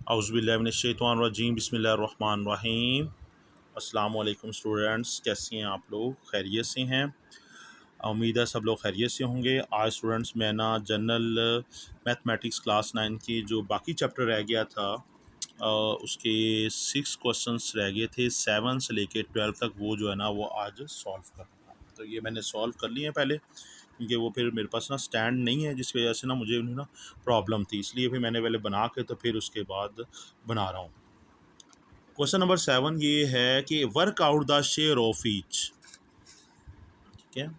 औज़ुबिल्लाहिमिनश्शैतानिर्रजीम बिस्मिल्लाहिर्रहमानिर्रहीम। अस्सलाम वालेकुम स्टूडेंट्स, कैसे हैं आप लोग? खैरियत से हैं? उम्मीद है सब लोग खैरियत से होंगे। आज स्टूडेंट्स मैं ना जनरल मैथमेटिक्स क्लास 9 की जो बाकी चैप्टर रह गया था उसके 6 क्वेश्चंस रह गए थे 7 से लेके 12 तक, वो जो है ना वो आज सॉल्व करना था। तो ये मैंने सॉल्व कर लिए हैं पहले, क्योंकि वो फिर मेरे पास ना स्टैंड नहीं है, जिस वजह से ना मुझे ना प्रॉब्लम थी, इसलिए फिर मैंने पहले बना के तो फिर उसके बाद बना रहा हूँ। क्वेश्चन नंबर 7 ये है कि work out the share of each. ठीक है,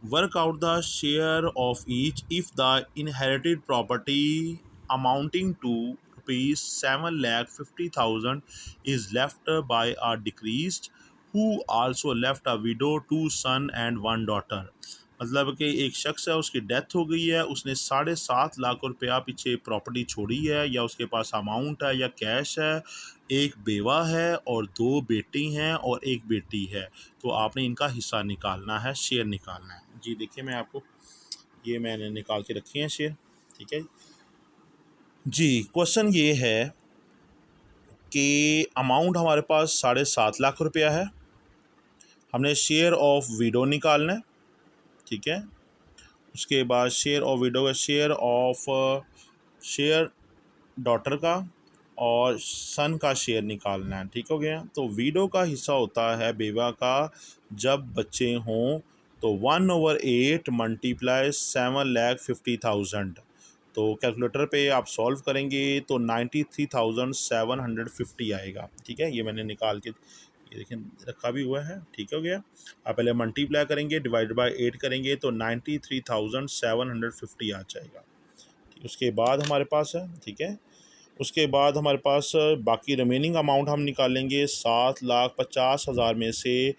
work out the share of each if the inherited property amounting to ₹7,50,000 is left by a deceased who also left a widow, 2 sons and 1 daughter। मतलब कि एक शख्स है, उसकी death हो गई है, उसने 7.5 लाख रुपया पीछे प्रॉपर्टी छोड़ी है, या उसके पास अमाउंट है या कैश है, एक बेवा है और 2 बेटी हैं और एक बेटी है। तो आपने इनका हिस्सा निकालना है, शेयर निकालना है। जी देखिए, मैं आपको ये मैंने निकाल के रखे हैं शेयर। ठीक है जी, क्वेश्चन ये है कि अमाउंट हमारे पास 7.5 लाख रुपया है, हमने शेयर ऑफ विडो निकालना है। ठीक है, उसके बाद शेयर ऑफ विडो का शेयर डॉटर का और सन का शेयर निकालना है। ठीक हो गया। तो विडो का हिस्सा होता है बेवा का जब बच्चे हों, तो 1/8 मल्टीप्लाई 7,50,000। तो कैलकुलेटर पे आप सॉल्व करेंगे तो 93,750 आएगा। ठीक है, ये मैंने निकाल के ये देखें रखा भी हुआ है। ठीक हो गया। आप पहले मल्टीप्लाई करेंगे, डिवाइड बाय 8 करेंगे तो 93,750 आ जाएगा। उसके बाद हमारे पास है, ठीक है, उसके बाद हमारे पास बाकी रिमेनिंग अमाउंट हम निकालेंगे। 7,50,000 में से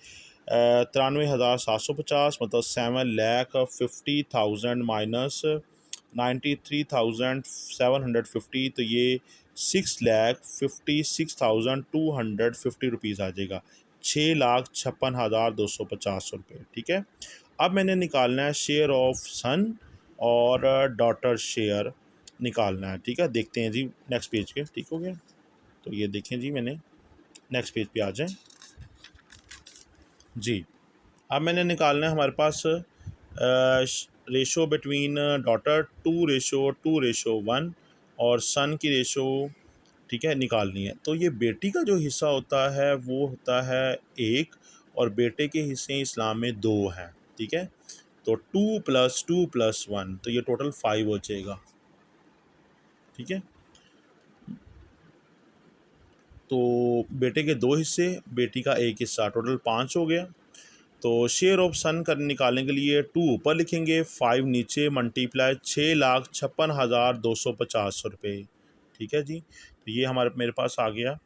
93,750 मतलब 7,50,000 माइनस 93,750, तो ये 6,56,250 रुपीज़ आ जाएगा। 6,56,250 रुपये। ठीक है, अब मैंने निकालना है शेयर ऑफ सन और डॉटर शेयर निकालना है। ठीक है, देखते हैं जी नेक्स्ट पेज पे। ठीक हो गया, तो ये देखें जी, मैंने नेक्स्ट पेज पे आ जाएं जी। अब मैंने निकालना है हमारे पास रेशो बिटवीन डॉटर 2:2:1 और सन की रेशो, ठीक है, निकालनी है। तो ये बेटी का जो हिस्सा होता है वो होता है 1, और बेटे के हिस्से इस्लाम में 2 हैं। ठीक है, तो 2+2+1 तो ये टोटल 5 हो जाएगा। ठीक है, तो बेटे के 2 हिस्से, बेटी का 1 हिस्सा, टोटल 5 हो गया। तो शेयर ऑफ सन कर निकालने के लिए 2 ऊपर लिखेंगे, 5 नीचे, मल्टीप्लाई 6,56,250 रुपये। ठीक है जी, तो ये मेरे पास आ गया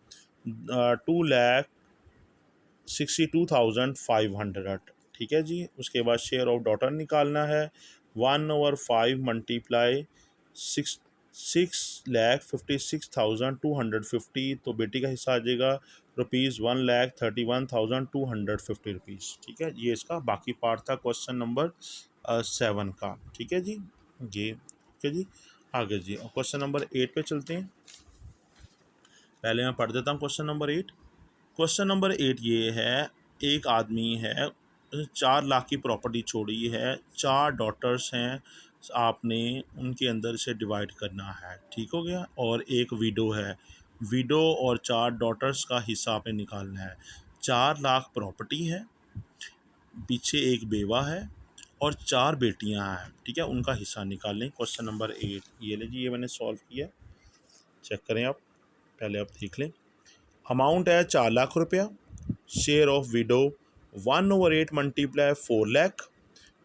2,62,500। ठीक है जी, उसके बाद शेयर ऑफ डॉटर निकालना है। 1/5 मल्टीप्लाई 6,56,250, तो बेटी का हिस्सा आ जाएगा ₹1,31,250। ठीक है, ये इसका बाकी पार्ट था क्वेश्चन नंबर 7 का। ठीक है जी, ये ओके जी। आगे जी क्वेश्चन नंबर 8 पे चलते हैं। पहले मैं पढ़ देता हूँ क्वेश्चन नंबर 8। क्वेश्चन नंबर 8 ये है, एक आदमी है, 4 लाख की प्रॉपर्टी छोड़ी है, 4 डॉटर्स हैं, आपने उनके अंदर से डिवाइड करना है। ठीक हो गया, और एक विडो है, विडो और 4 डॉटर्स का हिस्सा आपने निकालना है। 4 लाख प्रॉपर्टी है, पीछे एक बेवा है और 4 बेटियां हैं। ठीक है, उनका हिस्सा निकाल लें। क्वेश्चन नंबर 8 ये ले जी, ये मैंने सॉल्व किया, चेक करें आप, पहले आप देख लें। अमाउंट है 4 लाख रुपया, share of window 1/8 multiply 4 lakh.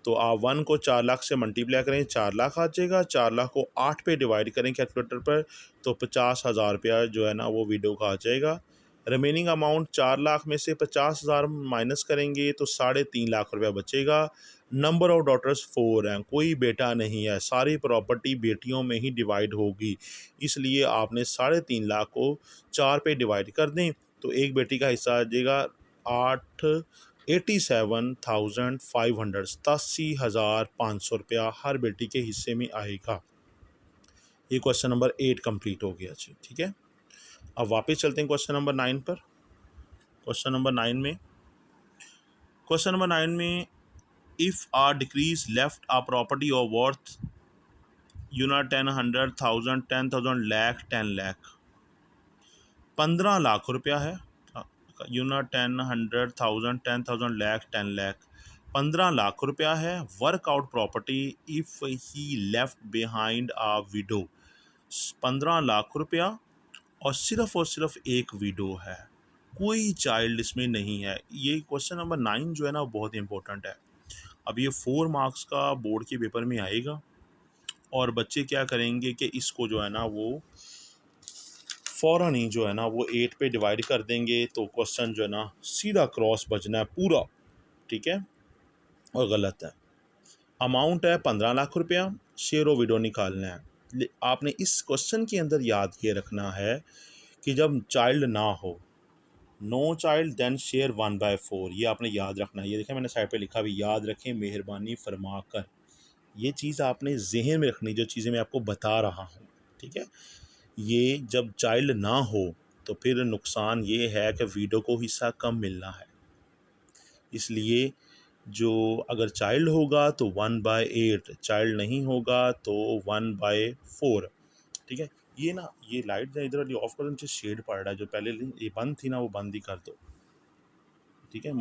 तो आप 1 को 4 लाख से मल्टीप्लाई करें, 4 लाख आ जाएगा। 4 लाख को 8 पे डिवाइड करें कैलकुलेटर पर, तो 50,000 रुपया जो है ना वो विडो का आ जाएगा। रिमेनिंग अमाउंट 4 लाख में से 50,000 माइनस करेंगे तो 3.5 लाख रुपया बचेगा। नंबर ऑफ डॉटर्स 4 हैं, कोई बेटा नहीं है, सारी प्रॉपर्टी बेटियों में ही डिवाइड होगी, इसलिए आपने 3.5 लाख को 4 पे डिवाइड कर दें, तो एक बेटी का हिस्सा आ जाएगा 87,500, 87,500 रुपया हर बेटी के हिस्से में आएगा। ये क्वेश्चन नंबर 8 कंप्लीट हो गया जी। ठीक है, अब वापस चलते हैं क्वेश्चन नंबर 9 पर। क्वेश्चन नंबर 9 में if a decrease left a property of worth यूना 10 100 1000 10,000 लाख 10 लाख 15 लाख रुपया है। यूना 10 100 1000 10,000 लाख 10 लाख 15 लाख रुपया है। Work out property if he left behind a widow. 15 lakh रुपया और सिर्फ एक विडो है, कोई चाइल्ड इसमें नहीं है। ये क्वेश्चन नंबर 9 जो है ना वो बहुत इंपॉर्टेंट है। अब ये 4 मार्क्स का बोर्ड के पेपर में आएगा और बच्चे क्या करेंगे कि इसको जो है ना वो फ़ौरन ही जो है ना वो 8 पे डिवाइड कर देंगे, तो क्वेश्चन जो है ना सीधा क्रॉस बजना है पूरा। ठीक है, और गलत है। अमाउंट है 15 लाख रुपया, शेयर ऑफ विडो निकालना है। आपने इस क्वेश्चन के अंदर याद ये रखना है कि जब चाइल्ड ना हो, नो चाइल्ड देन शेयर 1/4, ये आपने याद रखना है। ये देखें मैंने साइड पे लिखा भी, याद रखें मेहरबानी फरमा कर। ये चीज़ आपने जहन में रखनी, जो चीज़ें मैं आपको बता रहा हूँ। ठीक है, ये जब चाइल्ड ना हो तो फिर नुकसान ये है कि वीडो को हिस्सा कम मिलना है। इसलिए जो अगर चाइल्ड होगा तो 1/8, चाइल्ड नहीं होगा तो 1/4। ठीक है, ये ना ये लाइट इधर वाली ऑफ करो, नीचे शेड पड़ रहा है, जो पहले ये बंद थी ना वो बंद ही कर दो। ठीक है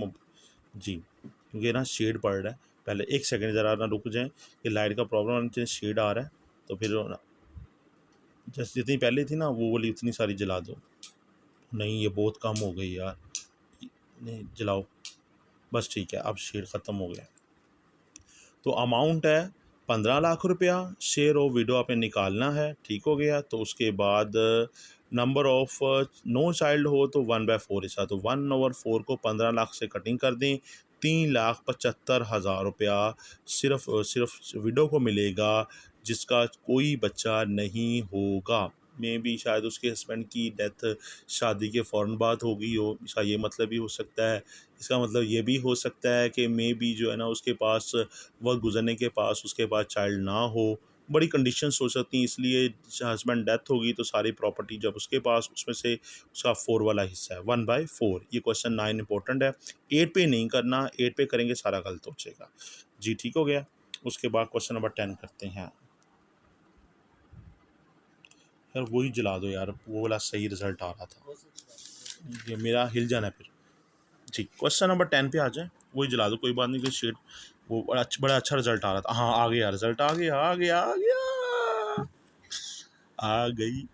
जी, क्योंकि ना शेड पड़ रहा है। पहले एक सेकंड ज़रा ना रुक जाएं, ये लाइट का प्रॉब्लम, नीचे शेड आ रहा है तो फिर जैसे जितनी पहले थी ना वो वाली उतनी सारी जला दो। नहीं ये बहुत कम हो गई यार, नहीं जलाओ बस। ठीक है, अब शेड ख़त्म हो गया। तो अमाउंट है 15 लाख रुपया, शेयर ऑफ विडो आपने निकालना है। ठीक हो गया, तो उसके बाद नंबर ऑफ नो चाइल्ड हो तो 1/4 हिस्सा, तो 1/4 को 15 लाख से कटिंग कर दें, 3,75,000 रुपया सिर्फ विडो को मिलेगा जिसका कोई बच्चा नहीं होगा। मे भी शायद उसके हस्बैंड की डेथ शादी के फ़ौरन बाद हो गई हो, इसका ये मतलब भी हो सकता है। इसका मतलब ये भी हो सकता है कि मे बी जो है ना उसके पास वक्त गुजरने के पास उसके पास चाइल्ड ना हो। बड़ी कंडीशंस हो सकती हैं, इसलिए हस्बैंड डेथ होगी तो सारी प्रॉपर्टी जब उसके पास उसमें से उसका 4 वाला हिस्सा है 1/4। ये क्वेश्चन 9 इंपॉर्टेंट है। 8 पे नहीं करना, 8 पे करेंगे सारा गलत हो जाएगा जी। ठीक हो गया, उसके बाद क्वेश्चन नंबर 10 करते हैं। यार वही जला दो यार, वो वाला सही रिजल्ट आ रहा था, ये मेरा हिल जाना है फिर जी। क्वेश्चन नंबर 10 पे आ जाए, वही जला दो, कोई बात नहीं, कि शेड वो बड़ा अच्छा रिजल्ट आ रहा था। हाँ आ गया रिजल्ट, आ गई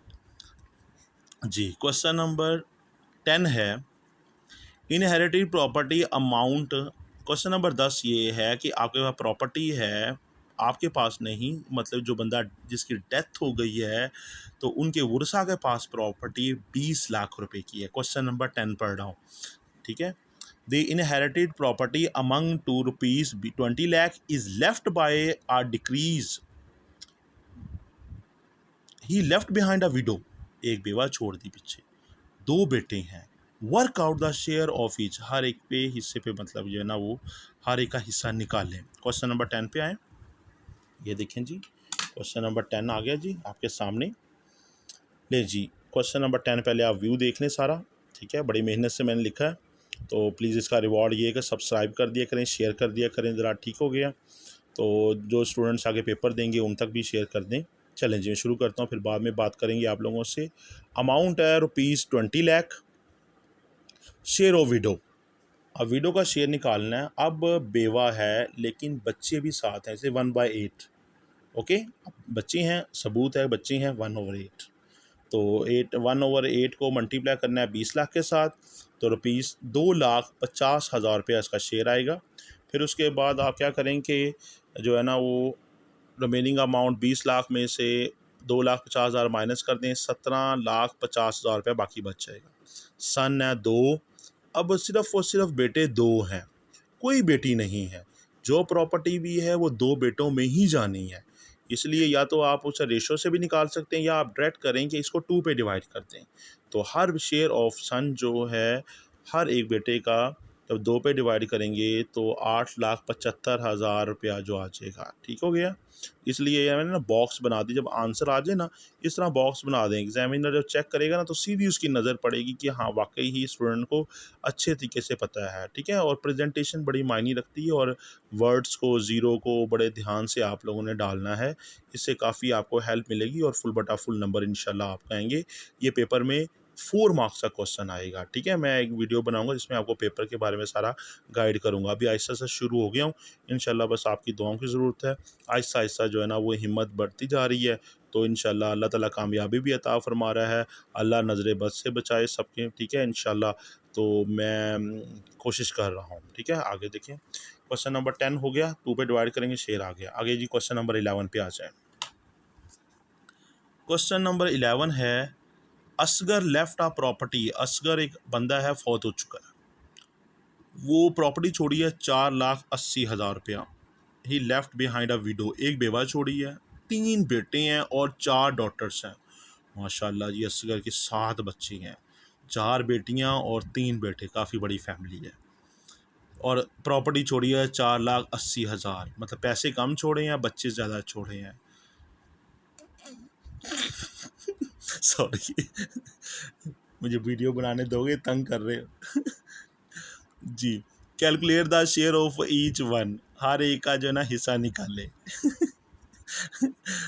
जी। क्वेश्चन नंबर 10 है inherited property amount. Question number 10 ये है कि आपके पास प्रॉपर्टी है, आपके पास नहीं, मतलब जो बंदा जिसकी डेथ हो गई है तो उनके वर्सा के पास प्रॉपर्टी 20 लाख रुपए की है। क्वेश्चन नंबर 10 पढ़ रहा हूँ। ठीक है, the inherited property among ₹2 20 lakh is left by a decrease, he left behind a widow, एक बेवा छोड़ दी पीछे, 2 बेटे हैं। Work out the share of each, हर एक पे हिस्से पे मतलब जो है ना वो हर एक का हिस्सा निकालें। क्वेश्चन नंबर 10 पे आए, ये देखें जी, क्वेश्चन नंबर 10 आ गया जी आपके सामने। ले जी, क्वेश्चन नंबर 10 पहले आप व्यू देख लें सारा। ठीक है, बड़ी मेहनत से मैंने लिखा है, तो प्लीज़ इसका रिवॉर्ड ये है कि सब्सक्राइब कर दिया करें, शेयर कर दिया करें ज़रा। ठीक हो गया, तो जो स्टूडेंट्स आगे पेपर देंगे उन तक भी शेयर कर दें। चलें जी मैं शुरू करता हूँ, फिर बाद में बात करेंगे आप लोगों से। अमाउंट है ₹20 लाख, शेयर ऑफ विडो। अब विडो का शेयर निकालना है। अब बेवा है लेकिन बच्चे भी साथ हैं, जैसे 1/8। ओके, बच्चे हैं, सबूत है बच्चे हैं 1/8, तो 1/8 को मल्टीप्लाई करना है 20 लाख के साथ, तो ₹2,50,000 रुपया इसका शेयर आएगा। फिर उसके बाद आप क्या करें कि जो है ना वो रिमेनिंग अमाउंट 20 लाख में से 2,50,000 माइनस कर दें, 17,50,000 रुपया बाकी बच जाएगा। सन है 2, अब सिर्फ और सिर्फ बेटे 2 हैं, कोई बेटी नहीं है। जो प्रॉपर्टी भी है वो 2 बेटों में ही जानी है, इसलिए या तो आप उसे रेशो से भी निकाल सकते हैं या आप डायरेक्ट करें कि इसको 2 पे डिवाइड कर दें। तो हर शेयर ऑफ सन जो है हर एक बेटे का जब 2 पे डिवाइड करेंगे तो 8,75,000 रुपया जो आ जाएगा। ठीक हो गया। इसलिए ये मैंने ना बॉक्स बना दी, जब आंसर आ जाए ना इस तरह बॉक्स बना दें, एग्जामिनर जब चेक करेगा ना तो सीधी उसकी नज़र पड़ेगी कि हाँ वाकई ही स्टूडेंट को अच्छे तरीके से पता है। ठीक है, और प्रेजेंटेशन बड़ी मायने रखती है, और वर्ड्स को, ज़ीरो को बड़े ध्यान से आप लोगों ने डालना है। इससे काफ़ी आपको हेल्प मिलेगी और फुल बटा फुल नंबर इंशाल्लाह आपको आएंगे। ये पेपर में 4 मार्क्स का क्वेश्चन आएगा। ठीक है, मैं एक वीडियो बनाऊंगा जिसमें आपको पेपर के बारे में सारा गाइड करूंगा। अभी आहिस्ता से शुरू हो गया हूँ, इंशाल्लाह बस आपकी दुआओं की ज़रूरत है। आहिस्ता आहिस्ता जो है ना वो हिम्मत बढ़ती जा रही है, तो इंशाल्लाह अल्लाह ताला कामयाबी भी अता फरमा रहा है। अल्लाह नज़र बद से बचाए सबके। ठीक है इंशाल्लाह, तो मैं कोशिश कर रहा हूँ। ठीक है, आगे देखें। क्वेश्चन नंबर 10 हो गया, 2 पे डिवाइड करेंगे, शेर आ गया। आगे जी क्वेश्चन नंबर 11 पे आ जाए। क्वेश्चन नंबर 11 है, Asghar left a property. Asghar एक बंदा है, फौत हो चुका है, वो प्रॉपर्टी छोड़ी है 4,80,000 रुपया। ही लेफ्ट बिहाइंड अ विडो, एक बेवा छोड़ी है, 3 बेटे हैं और 4 डॉटर्स हैं। माशाल्लाह जी, असगर की 7 बच्ची हैं, 4 बेटियां और 3 बेटे, काफ़ी बड़ी फैमिली है। और प्रॉपर्टी छोड़ी है 4,80,000, मतलब पैसे कम छोड़े हैं, बच्चे ज़्यादा छोड़े हैं। सॉरी, मुझे वीडियो बनाने दोगे, तंग कर रहे हो। जी, calculate the share of each one, हर एक का जो है ना हिस्सा निकाले।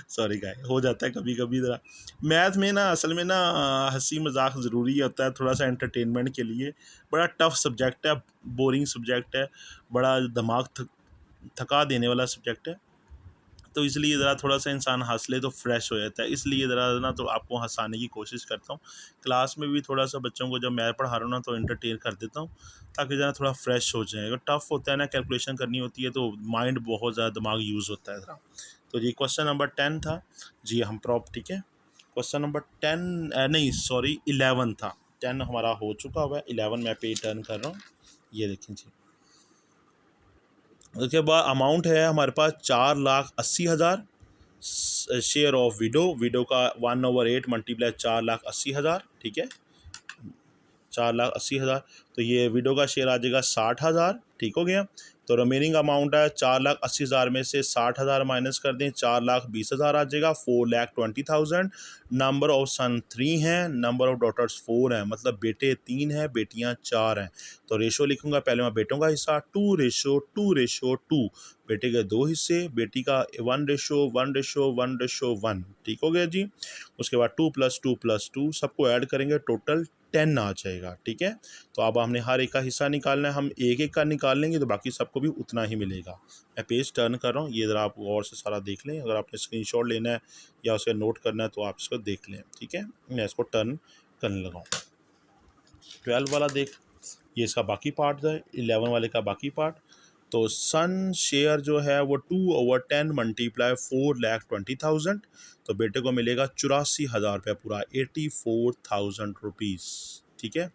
सॉरी गाय, हो जाता है कभी कभी ज़रा। मैथ में ना असल में ना हंसी मजाक ज़रूरी होता है, थोड़ा सा एंटरटेनमेंट के लिए। बड़ा टफ सब्जेक्ट है, बोरिंग सब्जेक्ट है, बड़ा दिमाग थका देने वाला सब्जेक्ट है। तो इसलिए ज़रा थोड़ा सा इंसान हंस ले तो फ्रेश हो जाता है, इसलिए ज़रा ना तो आपको हंसाने की कोशिश करता हूँ। क्लास में भी थोड़ा सा बच्चों को जब मैं पढ़ा रहा हूँ ना तो एंटरटेन कर देता हूँ, ताकि ज़रा थोड़ा फ्रेश हो जाए। अगर टफ होता है ना, कैलकुलेशन करनी होती है, तो माइंड बहुत ज़्यादा दिमाग यूज़ होता है ज़रा। तो जी क्वेश्चन नंबर 10 था जी, हम प्रॉप। ठीक है, क्वेश्चन नंबर 10 नहीं सॉरी 11 था। 10 हमारा हो चुका हुआ है, 11 मैं पे टर्न कर रहा हूँ। ये देखें जी, उसके बाद अमाउंट है हमारे पास 4,80,000। शेयर ऑफ विडो, विडो का 1/8 मल्टीप्लाई 4,80,000। ठीक है, 4,80,000, तो ये विडो का शेयर आ जाएगा 60,000। ठीक हो गया। तो रिमेनिंग अमाउंट है 4,80,000 में से 60,000 माइनस कर दें, 4,20,000 आ जाएगा, 4,20,000। नंबर ऑफ सन 3 हैं, नंबर ऑफ डॉटर्स 4 हैं, मतलब बेटे 3 हैं, बेटियां 4 हैं। तो रेशो लिखूंगा, पहले मैं बेटों का हिस्सा 2:2:2। बेटे के 2 हिस्से, बेटी का 1:1:1:1। ठीक हो गया जी। उसके बाद 2 + 2 + 2 सबको ऐड करेंगे, टोटल 10 आ जाएगा। ठीक है, तो अब हमने हर एक का हिस्सा निकालना है, हम एक एक का निकाल लेंगे तो बाकी सबको भी उतना ही मिलेगा। मैं पेज टर्न कर रहा हूँ, ये ज़रा आप गौर से सारा देख लें। अगर आपने स्क्रीनशॉट लेना है या उसे नोट करना है तो आप इसको देख लें। ठीक है, मैं इसको टर्न करने लगा हूँ। 12 वाला देख, ये इसका बाकी पार्ट है, 11 वाले का बाकी पार्ट। तो सन शेयर जो है वो 2/10 मल्टीप्लाई 4,20,000। तो बेटे को मिलेगा 84,000 रुपया पूरा, 84,000 रुपीज़। ठीक है,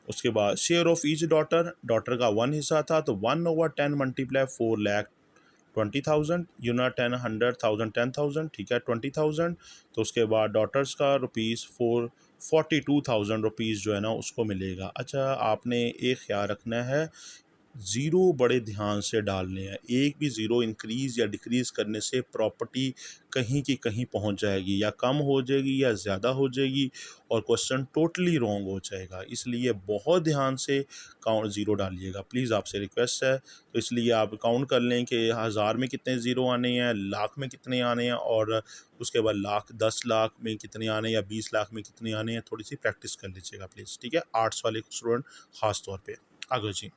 उसके बाद share of each daughter, daughter का 1 हिस्सा था, तो 1/10 मल्टीप्लाई 4,20,000, यूना 10 100,000 10,000। ठीक है, 20,000। तो उसके बाद डॉटर्स का रुपीज़ 42,000 रुपीज़ जो है ना उसको मिलेगा। अच्छा, आपने एक ख्याल रखना है, ज़ीरो बड़े ध्यान से डालने हैं। एक भी ज़ीरो इंक्रीज़ या डिक्रीज़ करने से प्रॉपर्टी कहीं की कहीं पहुंच जाएगी, या कम हो जाएगी या ज़्यादा हो जाएगी, और क्वेश्चन टोटली रॉन्ग हो जाएगा। इसलिए बहुत ध्यान से काउंट ज़ीरो डालिएगा, प्लीज़ आपसे रिक्वेस्ट है। तो इसलिए आप काउंट कर लें कि 1000 में कितने ज़ीरो आने हैं, लाख में कितने आने हैं, और उसके बाद लाख 10 लाख में कितने आने हैं, या 20 लाख में कितने आने हैं। थोड़ी सी प्रैक्टिस कर लीजिएगा प्लीज़। ठीक है, आर्ट्स वाले स्टूडेंट ख़ास तौर पर। आगे जी,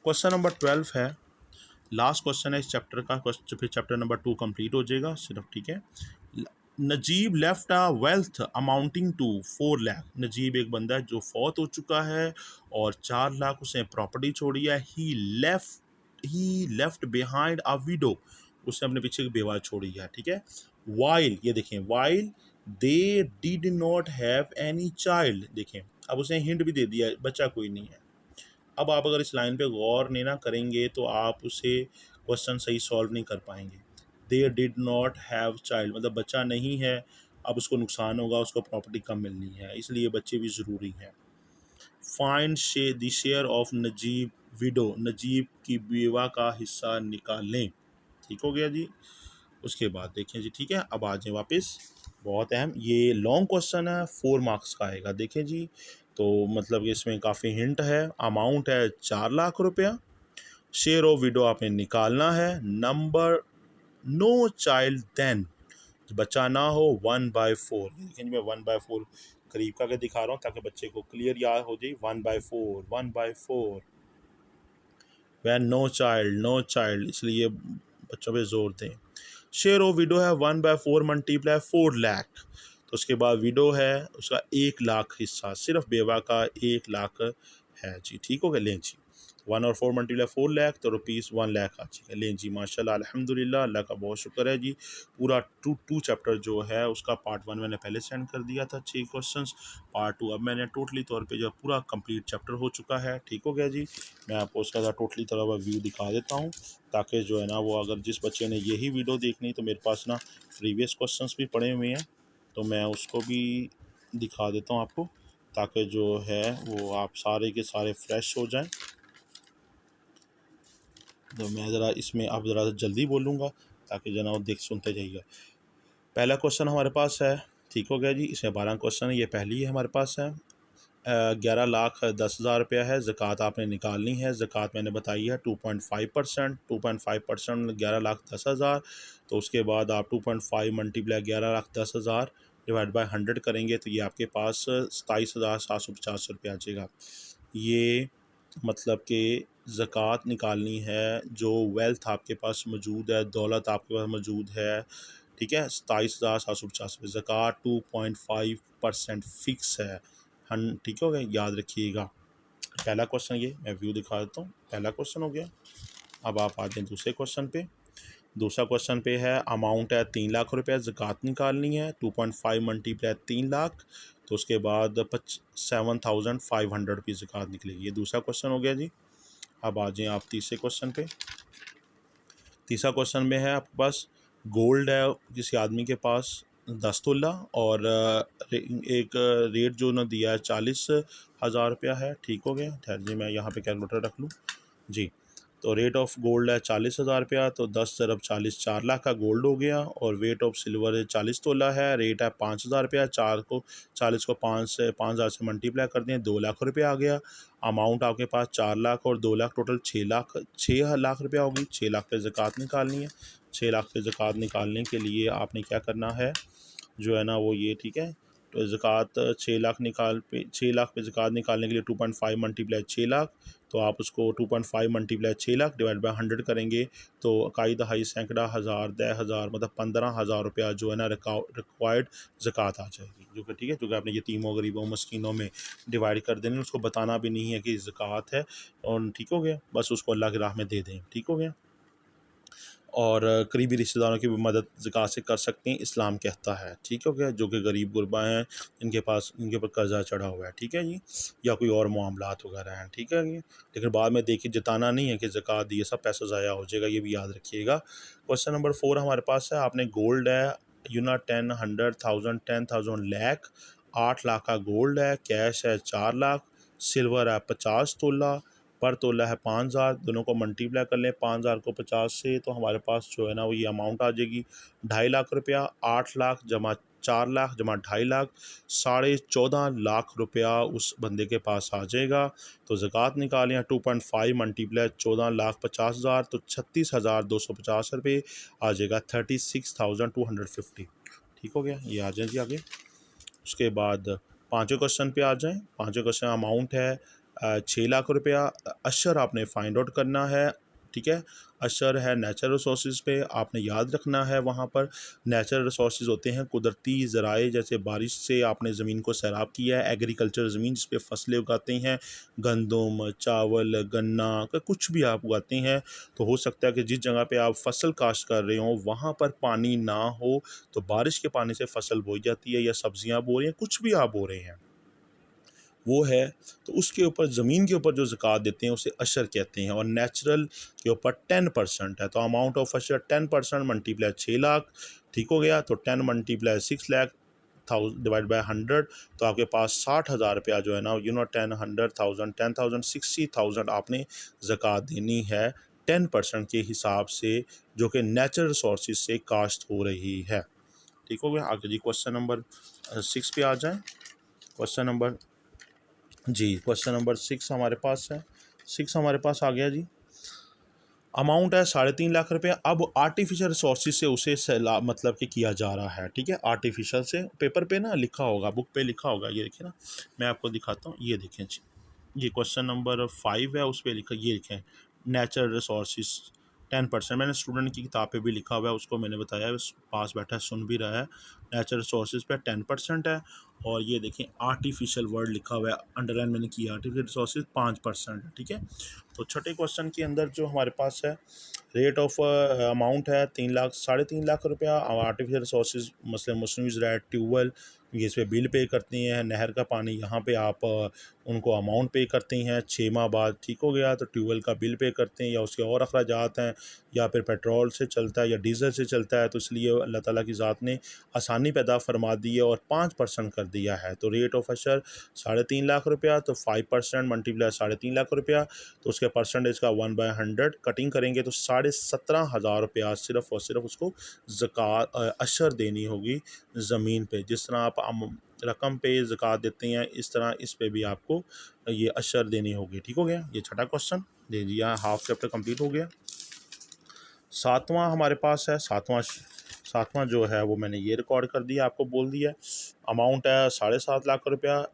क्वेश्चन नंबर 12 है, लास्ट क्वेश्चन है इस चैप्टर का। क्वेश्चन फिर चैप्टर नंबर 2 कंप्लीट हो जाएगा सिर्फ। ठीक है, Najib left a wealth amounting to 4 lakh. Najib एक बंदा है जो फौत हो चुका है और 4 लाख उसने प्रॉपर्टी छोड़ी है। ही लेफ्ट बिहाइंड अ विडो, उसने अपने पीछे एक बेवा छोड़ी है। ठीक है, वाइल, ये देखें, while they did not have any child. देखें, अब उसने हिंट भी दे दिया, बच्चा कोई नहीं है। अब आप अगर इस लाइन पे गौर नहीं ना करेंगे तो आप उसे क्वेश्चन सही सॉल्व नहीं कर पाएंगे। They did not have child, मतलब बच्चा नहीं है, अब उसको नुकसान होगा, उसको प्रॉपर्टी कम मिलनी है, इसलिए बच्चे भी ज़रूरी हैं। Find the share of Najib widow, Najib की बेवा का हिस्सा निकालें। ठीक हो गया जी। उसके बाद देखें जी, ठीक है, अब आ जाए वापस। बहुत अहम, ये लॉन्ग क्वेश्चन है, 4 मार्क्स का आएगा। देखें जी, तो मतलब इसमें काफ़ी हिंट है। अमाउंट है 4 लाख रुपया। शेयर ऑफ विडो आपने निकालना है। नंबर नो चाइल्ड देन, बच्चा ना हो 1/4। लेकिन मैं 1/4 करीब का के दिखा रहा हूँ ताकि बच्चे को क्लियर याद हो जाए। 1/4, 1/4, when no child, no child, इसलिए बच्चों पे जोर दें। शेयर ऑफ विडो है 1/4 मल्टीप्लाई 4 लाख। तो उसके बाद विडो है उसका 1 लाख हिस्सा, सिर्फ बेवा का 1 लाख है जी। ठीक हो गया, लें जी, 1 और 4 मल्टीप्लाई 4 लाख, तो ₹1 लाख आ जाएगा। लें जी, माशाल्लाह अल्हम्दुलिल्लाह, अल्लाह का बहुत शुक्र है जी। पूरा टू चैप्टर जो है उसका पार्ट 1 मैंने पहले सेंड कर दिया था, 6 क्वेश्चंस। पार्ट 2 अब मैंने टोटली तौर पे जो पूरा कंप्लीट चैप्टर हो चुका है। ठीक हो गया जी। मैं आपको उसका टोटली तरह व्यू दिखा देता हूँ, ताकि जो है ना वो, अगर जिस बच्चे ने यही वीडियो देखनी, तो मेरे पास ना प्रीवियस क्वेश्चंस भी पड़े हुए हैं, तो मैं उसको भी दिखा देता हूँ आपको, ताकि जो है वो आप सारे के सारे फ्रेश हो जाएं। तो मैं ज़रा इसमें अब ज़रा जल्दी बोलूँगा ताकि जना देख सुनते जाइएगा। पहला क्वेश्चन हमारे पास है, ठीक हो गया जी, इसमें 12 क्वेश्चन है, ये पहली है हमारे पास है। 11,10,000 रुपया है, ज़कात आपने निकालनी है। ज़कात मैंने बताई है 2.5%, 2.5% 11,10,000। तो उसके बाद आप 2.5 मल्टीप्लाई 11,10,000 डिवाइड बाई 100 करेंगे, तो ये आपके पास 27,750 रुपया आ जाएगा। ये मतलब कि ज़कात निकालनी है, जो वेल्थ आपके पास मौजूद है, दौलत आपके पास मौजूद है, ठीक है, 27,750 रुपये। ज़कात 2.5% फ़िक्स है। ठीक हो गया, याद रखिएगा। पहला क्वेश्चन ये मैं व्यू दिखा देता हूँ, पहला क्वेश्चन हो गया। अब आप आ जाएँ दूसरे क्वेश्चन पे। दूसरा क्वेश्चन पे है, अमाउंट है 3 लाख रुपये, ज़कात निकालनी है। 2.5 मल्टीप्लाई 3 लाख, तो उसके बाद 7,500 रुपये ज़कात निकलेगी। ये दूसरा क्वेश्चन हो गया जी। अब आ जाएँ आप तीसरे क्वेश्चन पे। तीसरा क्वेश्चन में है आपके पास गोल्ड है किसी आदमी के पास 10 तोला, और एक रेट जो ना दिया है 40,000 रुपया है। ठीक हो गया, ठहर जी मैं यहाँ पे कैलकुलेटर रख लूँ जी। तो रेट ऑफ गोल्ड है 40,000 रुपया, तो 10 ज़रब 40 4 लाख का गोल्ड हो गया। और वेट ऑफ सिल्वर 40 तोला है, रेट है 5,000 रुपया। 40 को 5,000 से मल्टीप्लाई कर दें, 2 लाख रुपया आ गया। अमाउंट आपके पास 4 लाख और 2 लाख, टोटल 6 लाख रुपया होगी। 6 लाख पे ज़कात निकालनी है। 6 लाख पे ज़कात निकालने के लिए आपने क्या करना है, जो है ना वो ये, ठीक है, तो ज़कात 6 लाख पे ज़कात निकालने के लिए 2.5 मल्टीप्लाई 6 लाख, तो आप उसको 2.5 मल्टीप्लाई 6 लाख डिवाइड बाई 100 करेंगे, तो इकाई दहाई सैकड़ा हज़ार 10,000 मतलब 15,000 रुपया जो है ना रिक्वायर्ड ज़कात आ जाएगी। जो कि ठीक है, क्योंकि आपने यतीमों गरीबों मस्कीनों में डिवाइड कर देनी, उसको बताना भी नहीं है कि ज़कात है। और ठीक हो गया, बस उसको अल्लाह की राह में दे दें। ठीक हो गया। और करीबी रिश्तेदारों की भी मदद ज़कात से कर सकते हैं, इस्लाम कहता है। ठीक हो गया, जो कि गरीब गुरबा हैं, इनके पास इनके ऊपर कर्जा चढ़ा हुआ है, ठीक है जी, या कोई और मामलात वगैरह हैं, ठीक है जी। लेकिन बाद में देखिए जताना नहीं है कि ज़कात दिए सब पैसा ज़ाया हो जाएगा, ये भी याद रखिएगा। क्वेश्चन नंबर 4 हमारे पास है, आपने गोल्ड है 10, 100, 1000, 10,000 लाख, 8 लाख का गोल्ड है, कैश है 4 लाख, सिल्वर है 50 तोला, पर तोला है 5,000। दोनों को मल्टीप्लाई कर लें 5,000 को 50 से, तो हमारे पास जो है ना वो ये अमाउंट आ जाएगी 2.5 लाख रुपया। 8 लाख जमा 4 लाख जमा 2.5 लाख, 14.5 लाख रुपया उस बंदे के पास आ जाएगा। तो ज़कात निकालें 2.5 मल्टीप्लाई 14,50,000, तो 36,250 रुपये आ जाएगा, 36,250। ठीक हो गया, ये आ जाए जी आगे। उसके बाद पाँचवें क्वेश्चन पे आ जाएं। पाँचवें क्वेश्चन अमाउंट है 6 लाख रुपया। अशर आपने फाइंड आउट करना है, ठीक है। अशर है नेचुरल रिसोर्स पे, आपने याद रखना है वहाँ पर नेचुरल रिसोर्स होते हैं कुदरती ज़राए, जैसे बारिश से आपने ज़मीन को सैराब किया है, एग्रीकल्चर ज़मीन जिस पे फसलें उगाते हैं, गंदम, चावल, गन्ना का कुछ भी आप उगाते हैं। तो हो सकता है कि जिस जगह पे आप फसल काश्त कर रहे हो वहाँ पर पानी ना हो, तो बारिश के पानी से फसल बोई जाती है, या सब्जियां बो रही हैं, कुछ भी आप बो रहे हैं वो है, तो उसके ऊपर ज़मीन के ऊपर जो ज़कात देते हैं उसे अशर कहते हैं। और नेचुरल के ऊपर 10% है, तो अमाउंट ऑफ अशर 10% मल्टीप्लाई 6 लाख। ठीक हो गया, तो 10 मल्टीप्लाई 6 लाख डिवाइड बाय 100, तो आपके पास 60,000 रुपया जो है ना 10, 100, 1000, 10,000, 60,000 आपने ज़कात देनी है 10% के हिसाब से, जो कि नेचुरल रिसोर्सेज से काश्त हो रही है। ठीक हो गया। आगे जी क्वेश्चन नंबर 6 पे आ जाएं। क्वेश्चन नंबर 6 हमारे पास है। 6 हमारे पास आ गया जी। अमाउंट है 3.5 लाख रुपये। अब आर्टिफिशियल रिसोर्सेज से उसे मतलब कि किया जा रहा है। ठीक है, आर्टिफिशियल से पेपर पे ना लिखा होगा, बुक पे लिखा होगा, ये देखिए ना, मैं आपको दिखाता हूँ, ये देखें जी। ये क्वेश्चन नंबर 5 है, उस पर लिखा, ये लिखें नेचुरल रिसोर्सेज 10%। मैंने स्टूडेंट की किताब पे भी लिखा हुआ है, उसको मैंने बताया, पास बैठा है, सुन भी रहा है। नेचुरल रिसोर्सेज पे 10% है। और ये देखें आर्टिफिशियल वर्ड लिखा हुआ है, अंडरलाइन मैंने किया, आर्टिफिशियल रिसोर्सेज 5% है। ठीक है, तो छठे क्वेश्चन के अंदर जो हमारे पास है, रेट ऑफ अमाउंट है 3 लाख, 3.5 लाख रुपया। आर्टिफिशियल रिसोर्सेज मसलन मसनूई ज़राअत, ट्यूबवेल, ये इस पर बिल पे करती हैं, नहर का पानी, यहाँ पे आप उनको अमाउंट पे करती हैं 6 माह बाद। ठीक हो गया, तो ट्यूबवेल का बिल पे करते हैं, या उसके और अखराजात हैं, या फिर पेट्रोल से चलता है या डीजल से चलता है, तो इसलिए अल्लाह ताला की ज़ात ने आसानी पैदा फरमा दी है और 5% कर दिया है। तो रेट ऑफ अशर 3.5 लाख रुपया, तो 5% मल्टीप्लाई 3.5 लाख रुपया, तो उसके परसेंटेज का 1/100 कटिंग करेंगे तो 17,500 रुपया सिर्फ़ और सिर्फ उसको ज़कात अशर देनी होगी ज़मीन पे। जिस तरह आप रकम पे ज़कात देते हैं, इस तरह इस पे भी आपको ये अशर देनी होगी। ठीक हो गया, ये छठा क्वेश्चन दे दिया, हाफ चैप्टर कंप्लीट हो गया। सातवां हमारे पास है, सातवां जो है वो मैंने ये रिकॉर्ड कर दिया, आपको बोल दिया। अमाउंट है 7.5 लाख रुपया।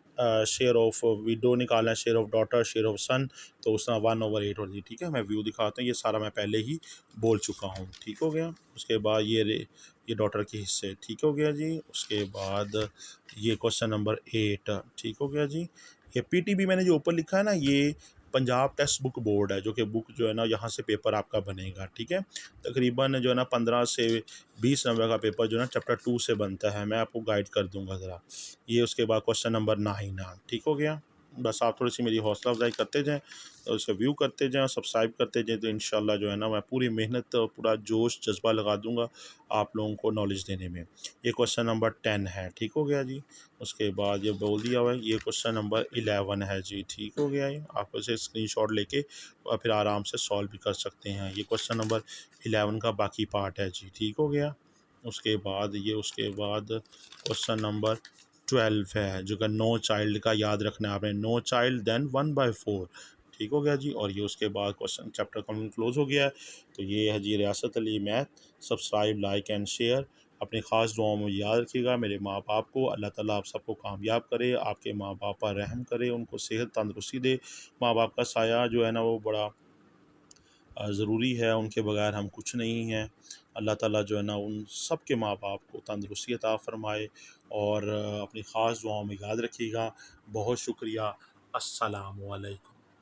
शेयर ऑफ विडो निकालना है, share of daughter, share of son, तो उस तरह 1/8 होती है। ठीक है, मैं व्यू दिखाता हूँ, ये सारा मैं पहले ही बोल चुका हूँ। ठीक हो गया। उसके बाद ये डॉटर के हिस्से। ठीक हो गया जी। उसके बाद ये क्वेश्चन नंबर 8। ठीक हो गया जी। ये पीटीबी मैंने जो ऊपर लिखा है ना, ये पंजाब टेक्स्ट बुक बोर्ड है, जो कि बुक जो है ना यहाँ से पेपर आपका बनेगा। ठीक है, तकरीबन जो है ना 15 से 20 नंबर का पेपर जो है ना चैप्टर 2 से बनता है, मैं आपको गाइड कर दूंगा ज़रा। ये उसके बाद क्वेश्चन नंबर 9। ठीक हो गया, बस आप थोड़ी सी मेरी हौसला अफजाई करते जाएँ और उसका व्यू करते जाएँ और सब्सक्राइब करते जाएँ, तो इंशाल्लाह जो है ना मैं पूरी मेहनत और पूरा जोश जज्बा लगा दूंगा आप लोगों को नॉलेज देने में। ये क्वेश्चन नंबर 10 है। ठीक हो गया जी। उसके बाद ये बोल दिया हुआ है, ये क्वेश्चन नंबर 11 है जी। ठीक हो गया है, आप उसे स्क्रीनशॉट लेके और फिर आराम से सॉल्व भी कर सकते हैं। ये क्वेश्चन नंबर 11 का बाकी पार्ट है जी। ठीक हो गया। उसके बाद क्वेश्चन नंबर 12 है, जो कि नो चाइल्ड का याद रखना है आपने, नो चाइल्ड देन 1/4। ठीक हो गया जी। और ये उसके बाद क्वेश्चन चैप्टर क्लोज हो गया है। तो ये है जी रियासत Ali math. Subscribe, like and share. अपनी ख़ास दुआओं में याद रखिएगा मेरे माँ बाप को। अल्लाह ताला आप सबको कामयाब करे, आपके माँ बाप पर रहम करे, उनको सेहत तंदरुस्ती दे। माँ बाप का साया जो है ना वो बड़ा ज़रूरी है, उनके बगैर हम कुछ नहीं हैं। अल्लाह ताला जो है ना उन सब के माँ बाप को तंदरुस्ती अता फ़रमाए, और अपनी ख़ास दुआओं में याद रखिएगा। बहुत शुक्रिया। अस्सलामु अलैकुम।